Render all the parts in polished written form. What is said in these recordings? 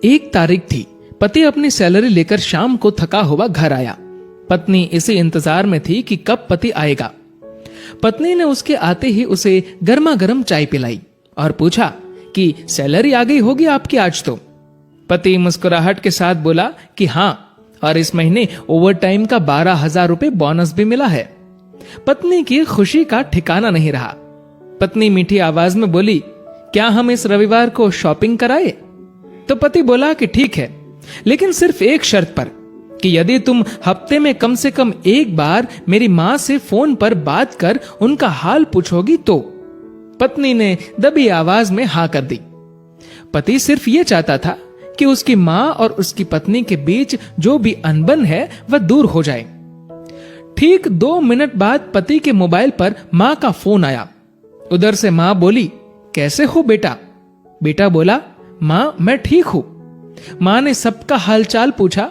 एक तारीख थी। पति अपनी सैलरी लेकर शाम को थका हुआ घर आया। पत्नी इसी इंतजार में थी कि कब पति आएगा। पत्नी ने उसके आते ही उसे गर्मा गर्म चाय पिलाई और पूछा कि सैलरी आ गई होगी आपकी आज तो। पति मुस्कुराहट के साथ बोला कि हाँ, और इस महीने ओवर टाइम का 12,000 रुपए बोनस भी मिला है। पत्नी की खुशी का ठिकाना नहीं रहा। पत्नी मीठी आवाज में बोली, क्या हम इस रविवार को शॉपिंग कराए? तो पति बोला कि ठीक है, लेकिन सिर्फ एक शर्त पर, कि यदि तुम हफ्ते में कम से कम एक बार मेरी माँ से फोन पर बात कर उनका हाल पूछोगी तो। पत्नी ने दबी आवाज में हाँ कर दी। पति सिर्फ ये चाहता था कि उसकी माँ और उसकी पत्नी के बीच जो भी अनबन है वह दूर हो जाए। ठीक 2 मिनट बाद पति के मोबाइल पर माँ का फोन आया। उधर से माँ बोली, कैसे हो बेटा? बेटा बोला, माँ मैं ठीक हूं। माँ ने सबका हालचाल पूछा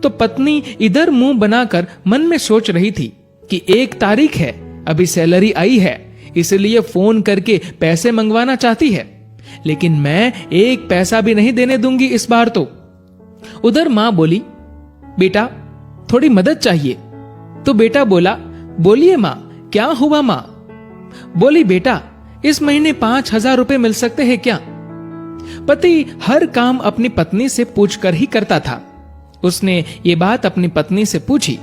तो पत्नी इधर मुंह बनाकर मन में सोच रही थी कि 1 तारीख है, अभी सैलरी आई है, इसलिए फोन करके पैसे मंगवाना चाहती है, लेकिन मैं 1 पैसा भी नहीं देने दूंगी इस बार तो। उधर माँ बोली, बेटा थोड़ी मदद चाहिए। तो बेटा बोला, बोलिए माँ, क्या हुआ माँ? बोली, बेटा इस महीने 5,000 रुपए मिल सकते हैं क्या? पति हर काम अपनी पत्नी से पूछकर ही करता था। उसने ये बात अपनी पत्नी से पूछी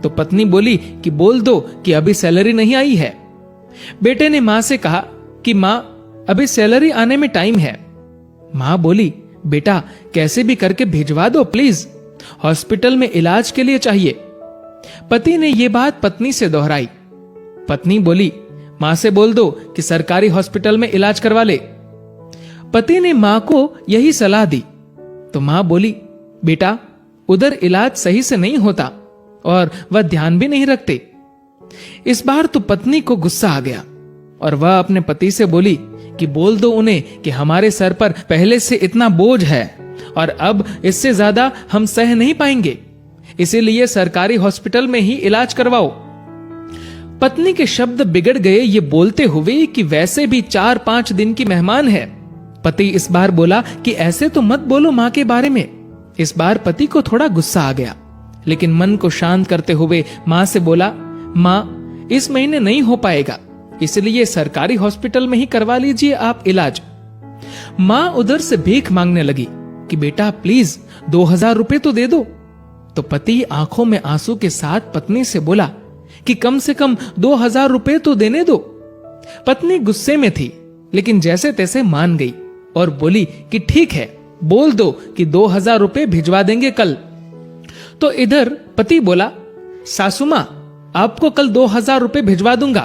तो पत्नी बोली कि बोल दो कि अभी सैलरी नहीं आई है। बेटे ने माँ से कहा कि माँ अभी सैलरी आने में टाइम है। माँ बोली, बेटा कैसे भी करके भिजवा दो प्लीज, हॉस्पिटल में इलाज के लिए चाहिए। पति ने यह बात पत्नी से दोहराई। पत्नी बोली, माँ से बोल दो कि सरकारी हॉस्पिटल में इलाज करवा ले। पति ने माँ को यही सलाह दी तो माँ बोली, बेटा उधर इलाज सही से नहीं होता और वह ध्यान भी नहीं रखते। इस बार तो पत्नी को गुस्सा आ गया और वह अपने पति से बोली कि बोल दो उन्हें कि हमारे सर पर पहले से इतना बोझ है और अब इससे ज्यादा हम सह नहीं पाएंगे, इसीलिए सरकारी हॉस्पिटल में ही इलाज करवाओ। पत्नी के शब्द बिगड़ गए ये बोलते हुए कि वैसे भी 4-5 दिन की मेहमान है। पति इस बार बोला कि ऐसे तो मत बोलो माँ के बारे में। इस बार पति को थोड़ा गुस्सा आ गया, लेकिन मन को शांत करते हुए माँ से बोला, माँ इस महीने नहीं हो पाएगा, इसलिए सरकारी हॉस्पिटल में ही करवा लीजिए आप इलाज। माँ उधर से भीख मांगने लगी कि बेटा प्लीज 2,000 रुपए तो दे दो। तो पति आंखों में आंसू के साथ पत्नी से बोला कि कम से कम 2,000 रुपए तो देने दो। पत्नी गुस्से में थी, लेकिन जैसे तैसे मान गई और बोली कि ठीक है, बोल दो कि 2,000 रुपए भिजवा देंगे कल। तो इधर पति बोला, सासू मां आपको कल 2,000 रुपए भिजवा दूंगा।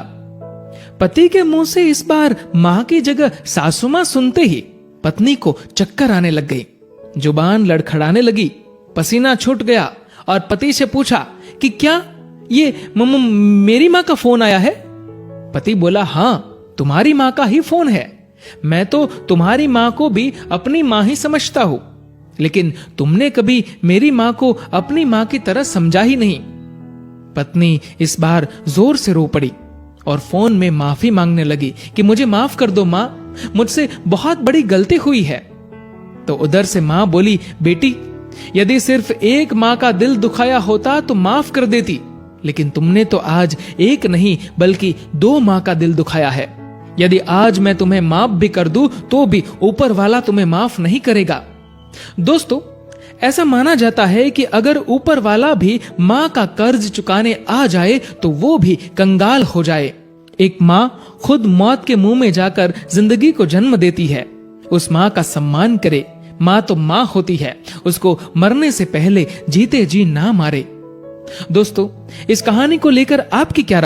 पति के मुंह से इस बार मां की जगह सासू मां सुनते ही पत्नी को चक्कर आने लग गई, जुबान लड़खड़ाने लगी, पसीना छूट गया और पति से पूछा कि क्या ये मेरी मां का फोन आया है? पति बोला, हाँ तुम्हारी मां का ही फोन है। मैं तो तुम्हारी मां को भी अपनी मां ही समझता हूं, लेकिन तुमने कभी मेरी मां को अपनी मां की तरह समझा ही नहीं। पत्नी इस बार जोर से रो पड़ी और फोन में माफी मांगने लगी कि मुझे माफ कर दो मां, मुझसे बहुत बड़ी गलती हुई है। तो उधर से मां बोली, बेटी यदि सिर्फ एक मां का दिल दुखाया होता तो माफ कर देती, लेकिन तुमने तो आज एक नहीं बल्कि 2 मां का दिल दुखाया है। यदि आज मैं तुम्हें माफ भी कर दूं तो भी ऊपर वाला तुम्हें माफ नहीं करेगा। दोस्तों, ऐसा माना जाता है कि अगर ऊपर वाला भी मां का कर्ज चुकाने आ जाए तो वो भी कंगाल हो जाए। एक मां खुद मौत के मुंह में जाकर जिंदगी को जन्म देती है। उस मां का सम्मान करे। मां तो मां होती है, उसको मरने से पहले जीते जी ना मारे। दोस्तों, इस कहानी को लेकर आपकी क्या राय?